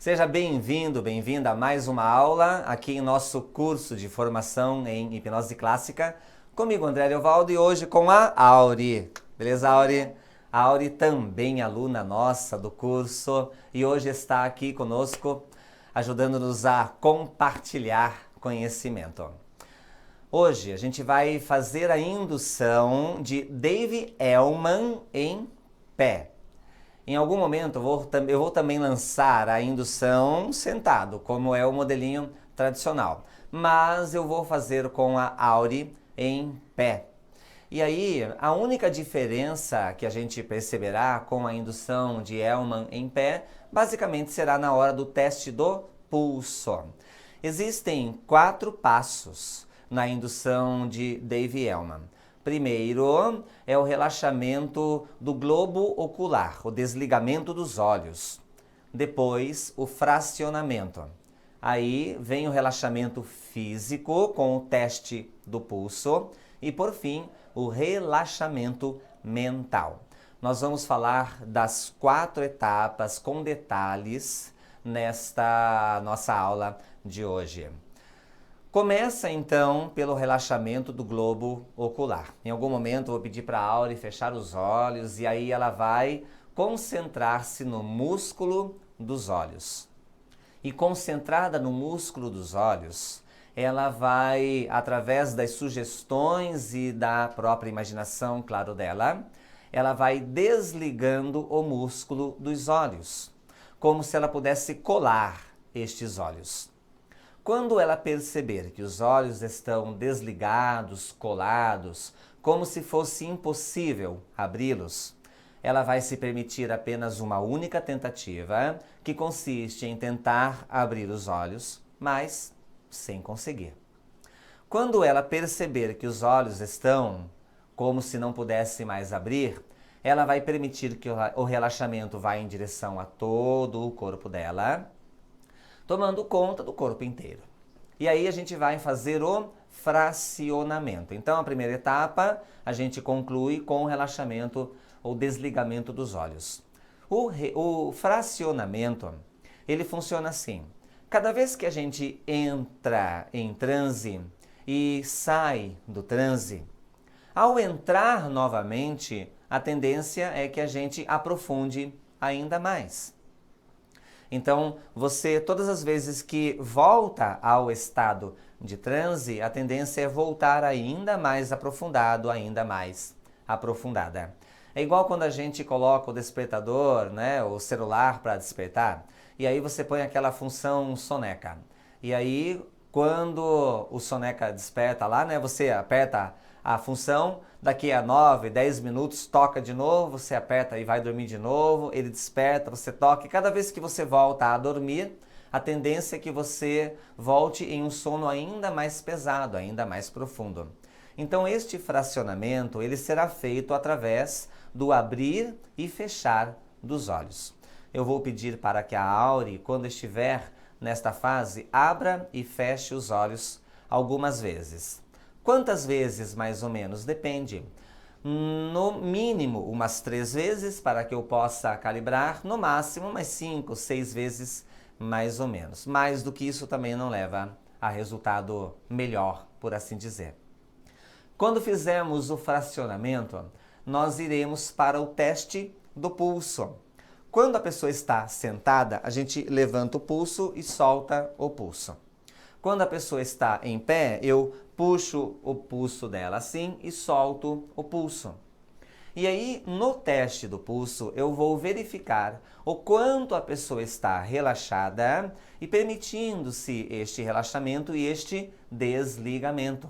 Seja bem-vindo, bem-vinda a mais uma aula aqui em nosso curso de formação em hipnose clássica. Comigo, André Leovaldo, e hoje com a Auri. Beleza, Auri? A Auri também aluna nossa do curso e hoje está aqui conosco, ajudando-nos a compartilhar conhecimento. Hoje a gente vai fazer a indução de Dave Elman em pé. Em algum momento eu vou também lançar a indução sentado, como é o modelinho tradicional. Mas eu vou fazer com a Auri em pé. E aí, a única diferença que a gente perceberá com a indução de Elman em pé, basicamente será na hora do teste do pulso. Existem 4 passos na indução de Dave Elman. Primeiro é o relaxamento do globo ocular, o desligamento dos olhos. Depois, o fracionamento. Aí vem o relaxamento físico com o teste do pulso. E por fim, o relaxamento mental. Nós vamos falar das 4 etapas com detalhes nesta nossa aula de hoje. Começa então pelo relaxamento do globo ocular. Em algum momento eu vou pedir para a Auri fechar os olhos e aí ela vai concentrar-se no músculo dos olhos. E concentrada no músculo dos olhos, ela vai, através das sugestões e da própria imaginação, claro, dela, ela vai desligando o músculo dos olhos, como se ela pudesse colar estes olhos. Quando ela perceber que os olhos estão desligados, colados, como se fosse impossível abri-los, ela vai se permitir apenas uma única tentativa, que consiste em tentar abrir os olhos, mas sem conseguir. Quando ela perceber que os olhos estão como se não pudesse mais abrir, ela vai permitir que o relaxamento vá em direção a todo o corpo dela, tomando conta do corpo inteiro. E aí a gente vai fazer o fracionamento. Então, a primeira etapa, a gente conclui com o relaxamento ou desligamento dos olhos. O fracionamento, ele funciona assim. Cada vez que a gente entra em transe e sai do transe, ao entrar novamente, a tendência é que a gente aprofunde ainda mais. Então, você, todas as vezes que volta ao estado de transe, a tendência é voltar ainda mais aprofundado, ainda mais aprofundada. É igual quando a gente coloca o despertador, né, o celular para despertar, e aí você põe aquela função soneca. E aí, quando o soneca desperta lá, né, você aperta a função, daqui a 9, 10 minutos toca de novo, você aperta e vai dormir de novo, ele desperta, você toca, e cada vez que você volta a dormir, a tendência é que você volte em um sono ainda mais pesado, ainda mais profundo. Então este fracionamento, ele será feito através do abrir e fechar dos olhos. Eu vou pedir para que a Auri, quando estiver nesta fase, abra e feche os olhos algumas vezes. Quantas vezes, mais ou menos? Depende. No mínimo, umas 3 vezes para que eu possa calibrar. No máximo, umas 5, 6 vezes, mais ou menos. Mais do que isso também não leva a resultado melhor, por assim dizer. Quando fizermos o fracionamento, nós iremos para o teste do pulso. Quando a pessoa está sentada, a gente levanta o pulso e solta o pulso. Quando a pessoa está em pé, eu puxo o pulso dela assim e solto o pulso. E aí, no teste do pulso, eu vou verificar o quanto a pessoa está relaxada e permitindo-se este relaxamento e este desligamento.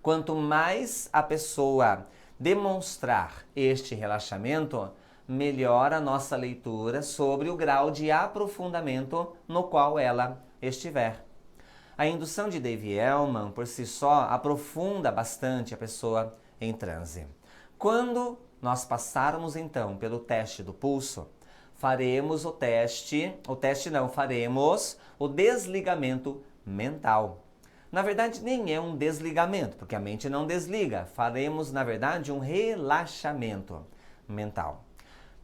Quanto mais a pessoa demonstrar este relaxamento, melhor a nossa leitura sobre o grau de aprofundamento no qual ela estiver. A indução de Dave Elman, por si só, aprofunda bastante a pessoa em transe. Quando nós passarmos, então, pelo teste do pulso, faremos faremos o desligamento mental. Na verdade, nem é um desligamento, porque a mente não desliga. Faremos, na verdade, um relaxamento mental.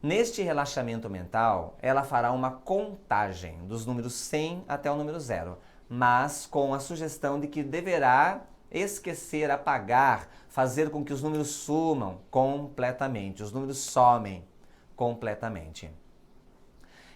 Neste relaxamento mental, ela fará uma contagem dos números 100 até o número 0, mas com a sugestão de que deverá esquecer, apagar, fazer com que os números sumam completamente, os números somem completamente.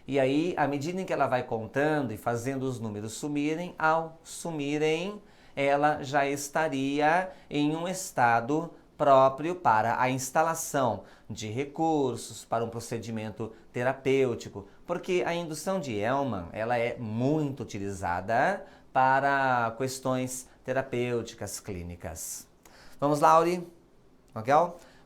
E aí, à medida em que ela vai contando e fazendo os números sumirem, ao sumirem, ela já estaria em um estado próprio para a instalação de recursos, para um procedimento terapêutico, porque a indução de Hellman, ela é muito utilizada para questões terapêuticas clínicas. Vamos lá, Auri? Ok?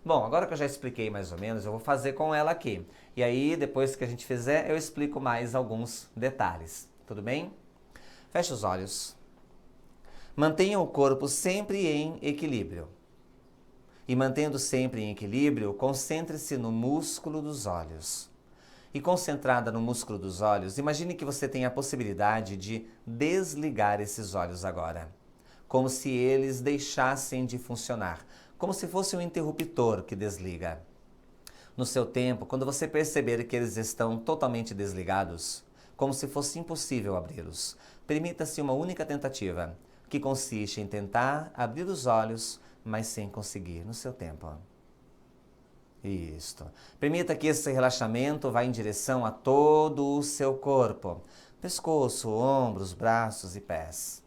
Bom, agora que eu já expliquei mais ou menos, eu vou fazer com ela aqui. E aí, depois que a gente fizer, eu explico mais alguns detalhes. Tudo bem? Feche os olhos. Mantenha o corpo sempre em equilíbrio. E mantendo sempre em equilíbrio, concentre-se no músculo dos olhos. E concentrada no músculo dos olhos, imagine que você tem a possibilidade de desligar esses olhos agora. Como se eles deixassem de funcionar. Como se fosse um interruptor que desliga. No seu tempo, quando você perceber que eles estão totalmente desligados, como se fosse impossível abri-los, permita-se uma única tentativa, que consiste em tentar abrir os olhos, mas sem conseguir, no seu tempo. Isto. Permita que esse relaxamento vá em direção a todo o seu corpo. Pescoço, ombros, braços e pés.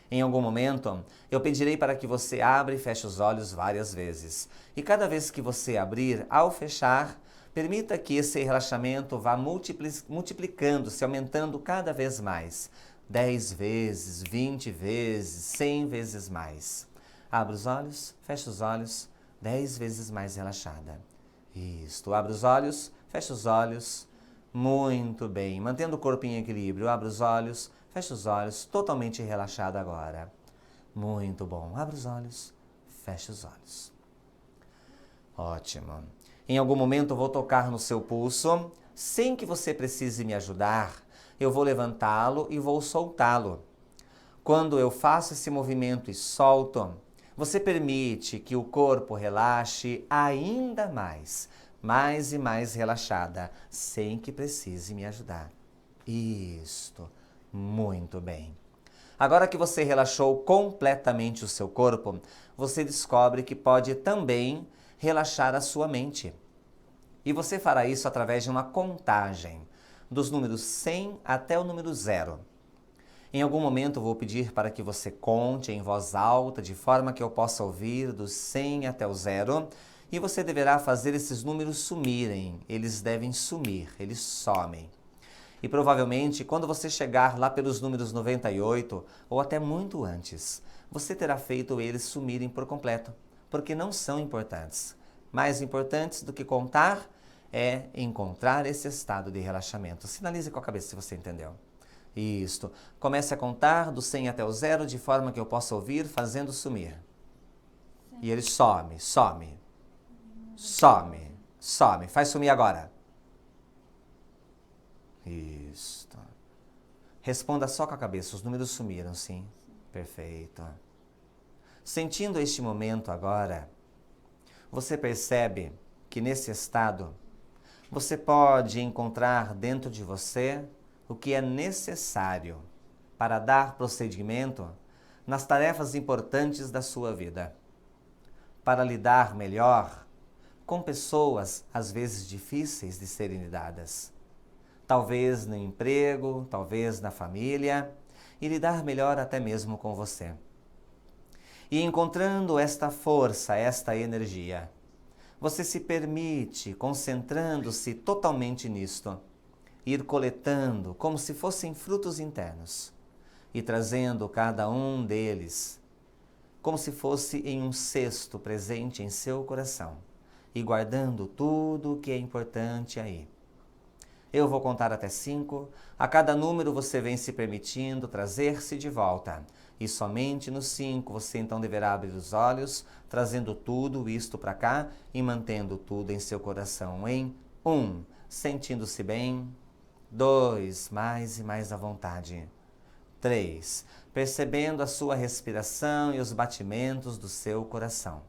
Em algum momento, eu pedirei para que você abra e feche os olhos várias vezes. E cada vez que você abrir, ao fechar, permita que esse relaxamento vá multiplicando-se, aumentando cada vez mais. 10 vezes, 20 vezes, 100 vezes mais. Abra os olhos, fecha os olhos, 10 vezes mais relaxada. Isto, abre os olhos, fecha os olhos. Muito bem, mantendo o corpo em equilíbrio, abre os olhos, fecha os olhos, totalmente relaxada agora. Muito bom, abre os olhos, fecha os olhos. Ótimo. Em algum momento eu vou tocar no seu pulso, sem que você precise me ajudar, eu vou levantá-lo e vou soltá-lo. Quando eu faço esse movimento e solto, você permite que o corpo relaxe ainda mais e mais relaxada, sem que precise me ajudar. Isto, muito bem. Agora que você relaxou completamente o seu corpo, você descobre que pode também relaxar a sua mente. E você fará isso através de uma contagem, dos números 100 até o número 0. Em algum momento eu vou pedir para que você conte em voz alta, de forma que eu possa ouvir dos 100 até o 0, e você deverá fazer esses números sumirem. Eles devem sumir, eles somem. E provavelmente, quando você chegar lá pelos números 98, ou até muito antes, você terá feito eles sumirem por completo, porque não são importantes. Mais importantes do que contar é encontrar esse estado de relaxamento. Sinalize com a cabeça se você entendeu. Isto. Comece a contar do 100 até o 0, de forma que eu possa ouvir fazendo sumir. E ele some, some, some, some. Faz sumir agora. Isto. Responda só com a cabeça. Os números sumiram, sim? Perfeito. Sentindo este momento agora, você percebe que nesse estado, você pode encontrar dentro de você o que é necessário para dar prosseguimento nas tarefas importantes da sua vida, para lidar melhor com pessoas às vezes difíceis de serem lidadas, talvez no emprego, talvez na família, e lidar melhor até mesmo com você. E encontrando esta força, esta energia, você se permite, concentrando-se totalmente nisto, ir coletando como se fossem frutos internos e trazendo cada um deles como se fosse em um cesto presente em seu coração e guardando tudo o que é importante aí. Eu vou contar até 5, a cada número você vem se permitindo trazer-se de volta. E somente no 5 você então deverá abrir os olhos, trazendo tudo isto para cá e mantendo tudo em seu coração. Em 1, sentindo-se bem. 2, mais e mais à vontade. 3, percebendo a sua respiração e os batimentos do seu coração.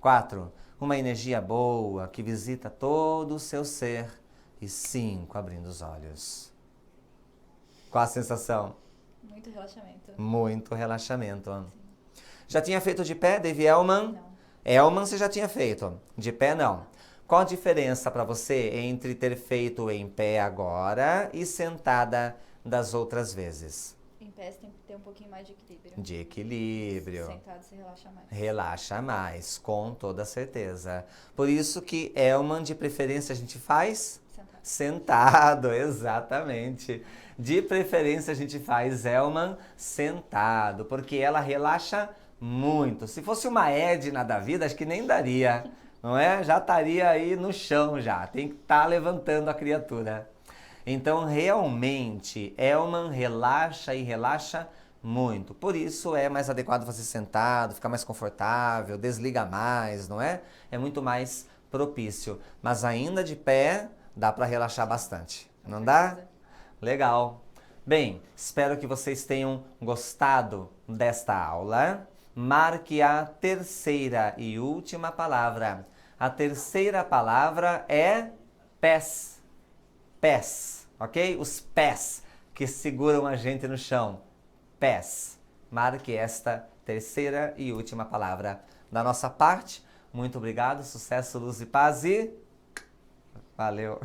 4, uma energia boa que visita todo o seu ser. E 5, abrindo os olhos. Qual a sensação? Muito relaxamento. Muito relaxamento. Já tinha feito de pé, Devi Elman? Não. Elman você já tinha feito. De pé, não. Qual a diferença para você entre ter feito em pé agora e sentada das outras vezes? Em pé você tem que ter um pouquinho mais de equilíbrio. De equilíbrio. Sentado você relaxa mais. Relaxa mais, com toda certeza. Por isso que Elman, de preferência, a gente faz? Sentado. Sentado, exatamente. De preferência, a gente faz Elman sentado, porque ela relaxa muito. Se fosse uma Edna da vida, acho que nem daria, não é? Já estaria aí no chão já, tem que estar levantando a criatura. Então, realmente, Elman relaxa e relaxa muito. Por isso é mais adequado você sentado, ficar mais confortável, desliga mais, não é? É muito mais propício. Mas ainda de pé, dá para relaxar bastante. Não dá? Legal. Bem, espero que vocês tenham gostado desta aula. Marque a terceira e última palavra. A terceira palavra é pés. Pés, ok? Os pés que seguram a gente no chão. Pés. Marque esta terceira e última palavra da nossa parte. Muito obrigado, sucesso, luz e paz e... Valeu!